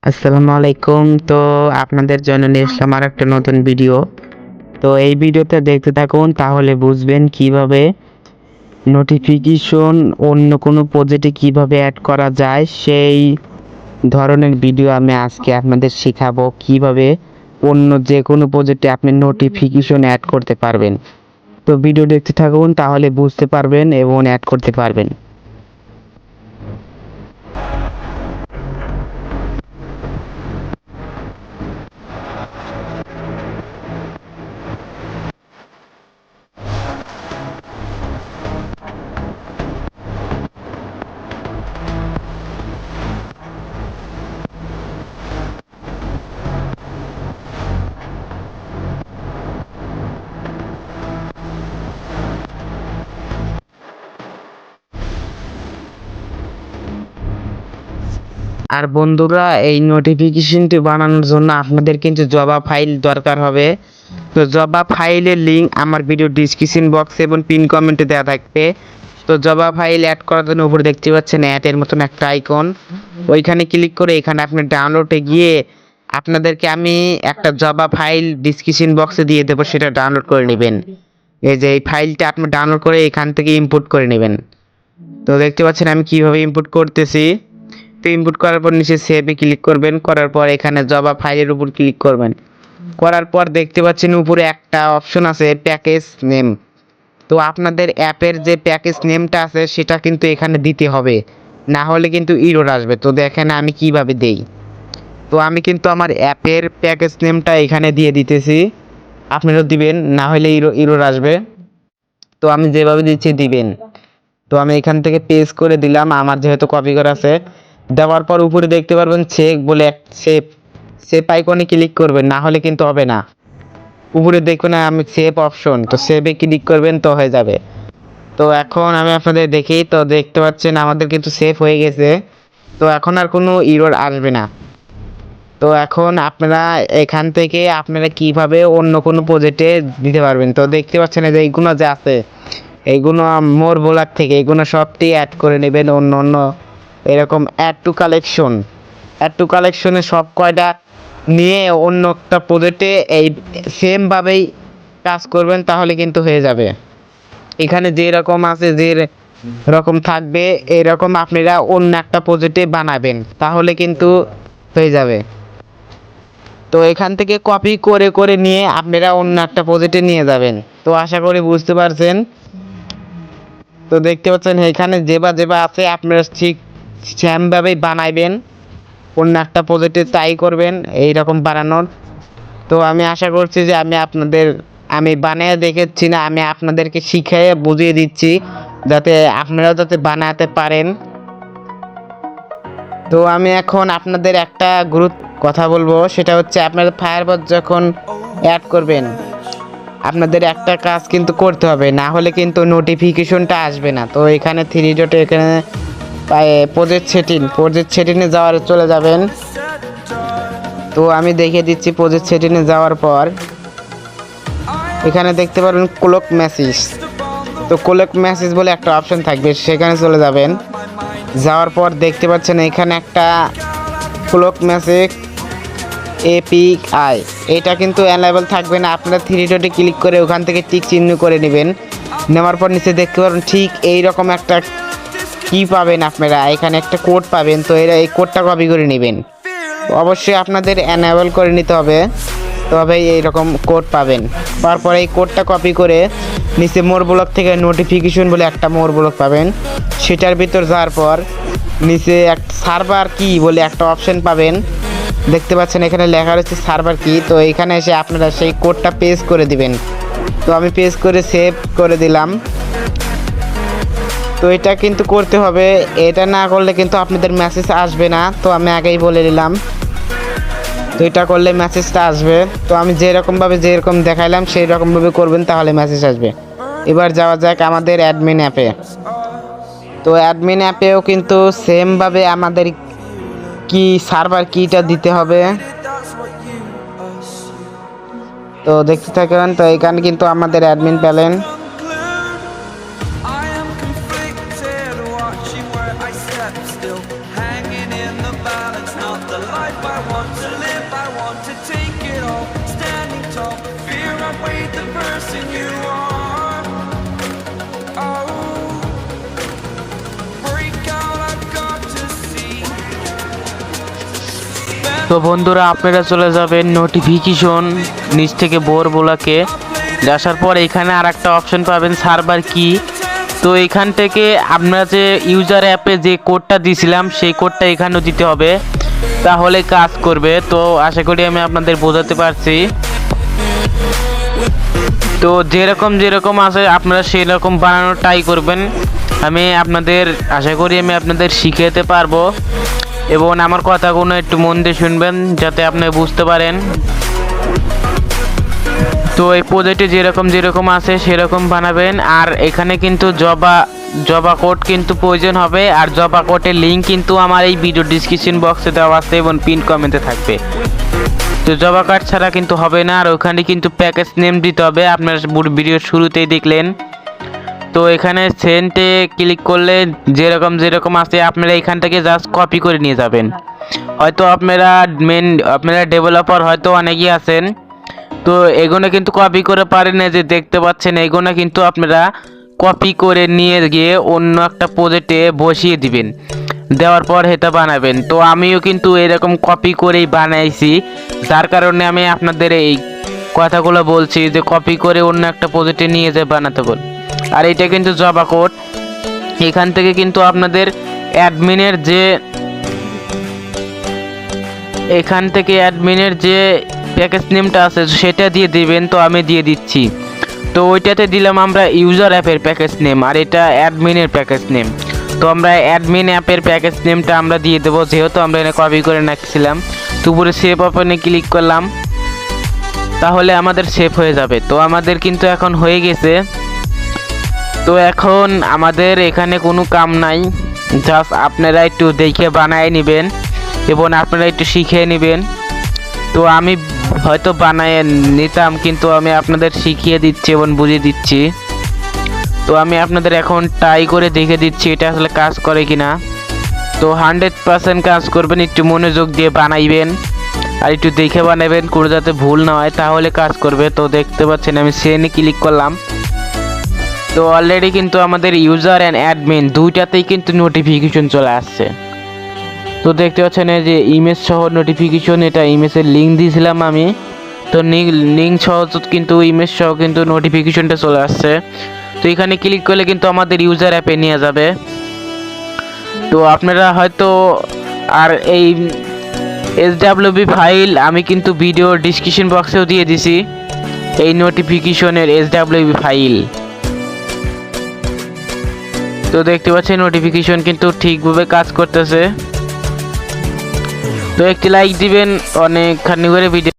আসসালামু আলাইকুম। তো আপনাদের জন্য নিয়ে আসলাম আরেকটা নতুন ভিডিও। তো এই ভিডিওতে দেখতে থাকুন, তাহলে বুঝবেন কিভাবে নোটিফিকেশন অন্য কোনো প্রজেক্টে কিভাবে অ্যাড করা যায়। সেই ধরনের ভিডিও আমি আজকে আপনাদের শেখাবো, কিভাবে অন্য যে কোনো প্রজেক্টে আপনি নোটিফিকেশন অ্যাড করতে পারবেন। তো ভিডিও দেখতে থাকুন, তাহলে বুঝতে পারবেন এবং অ্যাড করতে পারবেন। আর বন্ধুরা, এই নোটিফিকেশনটি বানানোর জন্য আপনাদের কিন্তু জাভা ফাইল দরকার হবে। তো জাভা ফাইলের লিঙ্ক আমার ভিডিও ডিসক্রিপশন বক্সে এবং পিন কমেন্টে দেওয়া থাকবে। তো জাভা ফাইল অ্যাড করার জন্য উপরে দেখতে পাচ্ছেন অ্যাডের মতন একটা আইকন, ওইখানে ক্লিক করে এখানে আপনি ডাউনলোডে গিয়ে আপনাদেরকে আমি একটা জাভা ফাইল ডিসক্রিপশন বক্সে দিয়ে দেবো, সেটা ডাউনলোড করে নেবেন। এই যে এই ফাইলটা আপনি ডাউনলোড করে এখান থেকে ইম্পোর্ট করে নেবেন। তো দেখতে পাচ্ছেন আমি কিভাবে ইম্পোর্ট করতেছি। তো ইনপুট করার পর নিচে সেভে ক্লিক করবেন, করার পর এখানে জাভা ফাইলের উপর ক্লিক করবেন। করার পর দেখতে পাচ্ছেন উপরে একটা অপশন আছে প্যাকেজ নেম। তো আপনাদের অ্যাপের যে প্যাকেজ নেমটা আছে সেটা কিন্তু এখানে দিতে হবে, না হলে কিন্তু ইরর আসবে। তো দেখেন আমি কিভাবে দেই। তো আমি কিন্তু আমার অ্যাপের প্যাকেজ নেমটা এখানে দিয়ে দিতেছি, আপনারাও দিবেন, না হলে ইরর আসবে। তো আমি যেভাবে দিচ্ছি দিবেন। তো আমি এখান থেকে পেস্ট করে দিলাম, আমার যেহেতু কপি করা আছে। দেওয়ার পর উপরে দেখতে পারবেন চেক বলে এক সেভ আইকনে ক্লিক করবেন, না হলে কিন্তু হবে না। উপরে দেখুন আমি সেভ অপশন, তো সেভে ক্লিক করবেন তো হয়ে যাবে। তো এখন আমি আপনাদের দেখি, তো দেখতে পাচ্ছেন আমাদের কিন্তু সেভ হয়ে গেছে। তো এখন আর কোনো ইরর আসবে না। তো এখন আপনারা এখান থেকে আপনারা কিভাবে অন্য কোনো প্রজেক্টে দিতে পারবেন। তো দেখতে পাচ্ছেন যে এইগুলো যে আছে, এইগুলো মোর বোলার থেকে এইগুলো সবটি অ্যাড করে নেবেন। অন্য অন্য এরকম অ্যাড টু কালেকশনে সব কয়টা নিয়ে অন্য একটা প্রজেক্টে এই সেমভাবেই কাজ করবেন, তাহলে কিন্তু হয়ে যাবে। এখানে যে রকম আছে যে রকম থাকবে এরকম আপনারা অন্য একটা প্রজেক্টে বানাবেন, তাহলে কিন্তু হয়ে যাবে। তো এখান থেকে কপি করে করে নিয়ে আপনারা অন্য একটা প্রজেক্টে নিয়ে যাবেন। তো আশা করি বুঝতে পারছেন। তো দেখতে পাচ্ছেন এখানে যেবা আছে আপনারা ঠিক সেমভাবেই বানাইবেন, অন্য একটা প্রজেক্টে ট্রাই করবেন এইরকম বানানোর। তো আমি আশা করছি যে আমি বানিয়ে দেখেছি না, আমি আপনাদেরকে শিখিয়ে বুঝিয়ে দিচ্ছি যাতে আপনারাও যাতে বানাতে পারেন। তো আমি এখন আপনাদের একটা কথা বলবো, সেটা হচ্ছে আপনাদের ফায়ারবক্স যখন অ্যাড করবেন আপনাদের একটা কাজ কিন্তু করতে হবে, না হলে কিন্তু নোটিফিকেশনটা আসবে না। তো এখানে থ্রি ডটে এখানে প্রজেক্ট সেটিংয়ে চলে যাবেন। তো আমি দেখিয়ে দিচ্ছি প্রজেক্ট সেটিংয়ে যাওয়ার পর এখানে দেখতে পারবেন ক্লোক মেসেজ। তো ক্লোক মেসেজ বলে একটা অপশন থাকবে, সেখানে চলে যাবেন। যাওয়ার পর দেখতে পাচ্ছেন এখানে একটা ক্লোক মেসেজ API, এটা কিন্তু অ্যালাইবল থাকবে না। আপনারা থ্রি ডটে ক্লিক করে ওখান থেকে টিক চিহ্ন করে নেবেন। নেওয়ার পর নিচে দেখতে পাবেন ঠিক এইরকম একটা কি পাবেন, আপনারা এখানে একটা কোড পাবেন। তো এই কোডটা কপি করে নেবেন। অবশ্যই আপনাদের অ্যানাবল করে নিতে হবে, তবে এইরকম কোড পাবেন। তারপরে এই কোডটা কপি করে নিচে মোর ব্লক থেকে নোটিফিকেশন বলে একটা মোর ব্লক পাবেন, সেটার ভিতর যাওয়ার পর নিচে এক সার্ভার কি বলে একটা অপশন পাবেন। দেখতে পাচ্ছেন এখানে লেখা রয়েছে সার্ভার কি। তো এখানে এসে আপনারা সেই কোডটা পেস্ট করে দিবেন। তো আমি পেস্ট করে সেভ করে দিলাম। তো এটা কিন্তু করতে হবে, এটা না করলে কিন্তু আপনাদের মেসেজ আসবে না। তো আমি আগেই বলে দিলাম, তো এটা করলে মেসেজটা আসবে। তো আমি যেরকম দেখাইলাম সেই রকমভাবে করবেন, তাহলে মেসেজ আসবে। এবার যাওয়া যাক আমাদের অ্যাডমিন অ্যাপে। তো অ্যাডমিন অ্যাপেও কিন্তু সেমভাবে আমাদের কি সার্ভার কিটা দিতে হবে। তো দেখতে থাকেন। তো এখানে কিন্তু আমাদের অ্যাডমিন পেলেন। I want to live, I want to take it all. Standing tall, fear outweighed the person you are. Oh, break out, I've got to see. তো বন্ধুরা, আপনারা চলে যাবেন নোটিফিকেশন নিচ থেকে বোরবোলাকে আসার পর এখানে আর একটা অপশন পাবেন সার্ভার কি। তো এখান থেকে আপনারা যে ইউজার অ্যাপে যে কোডটা দিয়েছিলাম সেই কোডটা এখানেও দিতে হবে, তাহলে কাজ করবে। তো আশা করি আমি আপনাদের বোঝাতে পারছি। তো যেরকম আছে আপনারা সেই রকম বানানোর ট্রাই করবেন। আমি আপনাদের আশা করি আমি আপনাদের শিখাতে পারবো, এবং আমার কথাগুলো একটু মন দিয়ে শুনবেন যাতে আপনি বুঝতে পারেন। তো এই প্রজেক্টে যেরকম আছে সেরকম বানাবেন। আর এখানে কিন্তু জবা কোড কিন্তু প্রয়োজন হবে, আর জবা কোডের লিঙ্ক কিন্তু আমার এই ভিডিও ডিসক্রিপশন বক্সে দেওয়া আছে এবং পিন কমেন্টে থাকবে। তো জবা কার্ড ছাড়া কিন্তু হবে না। আর ওখানে কিন্তু প্যাকেজ নেম দিতে হবে, আপনারা ভিডিওর শুরুতেই দেখলেন। তো এখানে সেন্টে ক্লিক করলে যেরকম আছে আপনারা এখান থেকে জাস্ট কপি করে নিয়ে যাবেন। হয়তো আপনারা ডেভেলপার হয়তো অনেকেই আছেন, তো এগুলো কিন্তু কপি করে পারেন না, যে দেখতে পাচ্ছেন এগুলো কিন্তু আপনারা কপি করে নিয়ে গিয়ে অন্য একটা প্রজেক্টে বসিয়ে দিবেন, দেওয়ার পর এটা বানাবেন। তো আমিও কিন্তু এরকম কপি করেই বানাইছি, যার কারণে আমি আপনাদের এই কথাগুলো বলছি যে কপি করে অন্য একটা প্রজেক্টে নিয়ে যেয়ে বানাতে বল। আর এটা কিন্তু জবা কোড। এখান থেকে কিন্তু আপনাদের অ্যাডমিনের যে প্যাকেজ নেমটা আছে সেটা দিয়ে দিবেন। তো আমি দিয়ে দিচ্ছি। তো ওইটাতে দিলাম আমরা ইউজার অ্যাপের প্যাকেজ নেম, আর এটা অ্যাডমিনের প্যাকেজ নেম। তো আমরা অ্যাডমিন অ্যাপের প্যাকেজ নেমটা আমরা দিয়ে দেবো, যেহেতু আমরা এনে কপি করে রাখছিলাম। তো উপরে সেভ অপশনে ক্লিক করলাম, তাহলে আমাদের সেভ হয়ে যাবে। তো আমাদের কিন্তু এখন হয়ে গেছে। তো এখন আমাদের এখানে কোনো কাম নাই, জাস্ট আপনারা একটু দেখে বানায় নেবেন এবং আপনারা একটু শিখে নেবেন। তো আমি হয়তো বানায় নিতাম, কিন্তু আমি আপনাদের শিখিয়ে দিচ্ছি এবং বুঝিয়ে দিচ্ছি। তো আমি আপনাদের এখন ট্রাই করে দেখে দিচ্ছি এটা আসলে কাজ করে কিনা। তো 100% কাজ করবেন, একটু মনোযোগ দিয়ে বানাইবেন আর একটু দেখে বানাবেন, কোনো যাতে ভুল না হয়, তাহলে কাজ করবে। তো দেখতে পাচ্ছেন আমি সেনে ক্লিক করলাম। তো অলরেডি কিন্তু আমাদের ইউজার অ্যান্ড অ্যাডমিন দুইটাতেই কিন্তু নোটিফিকেশন চলে আসছে। তো দেখতে পাচ্ছেন এই যে ইমেজ সহ নোটিফিকেশন, এটা ইমেজের লিঙ্ক দিয়েছিলাম আমি। তো লিঙ্ক সহ কিন্তু ইমেজ সহ কিন্তু নোটিফিকেশনটা চলে আসছে। তো এখানে ক্লিক করলে কিন্তু আমাদের ইউজার অ্যাপে নিয়ে যাবে। তো আপনারা হয়তো আর এই SWP ফাইল আমি কিন্তু ভিডিও ডিসক্রিপশন বক্সেও দিয়ে দিছি, এই নোটিফিকেশনের SWP ফাইল। তো দেখতে পাচ্ছেন নোটিফিকেশন কিন্তু ঠিকভাবে কাজ করতেছে। তো একটি লাইক দিবেন, অনেকখানি করে ভিডিও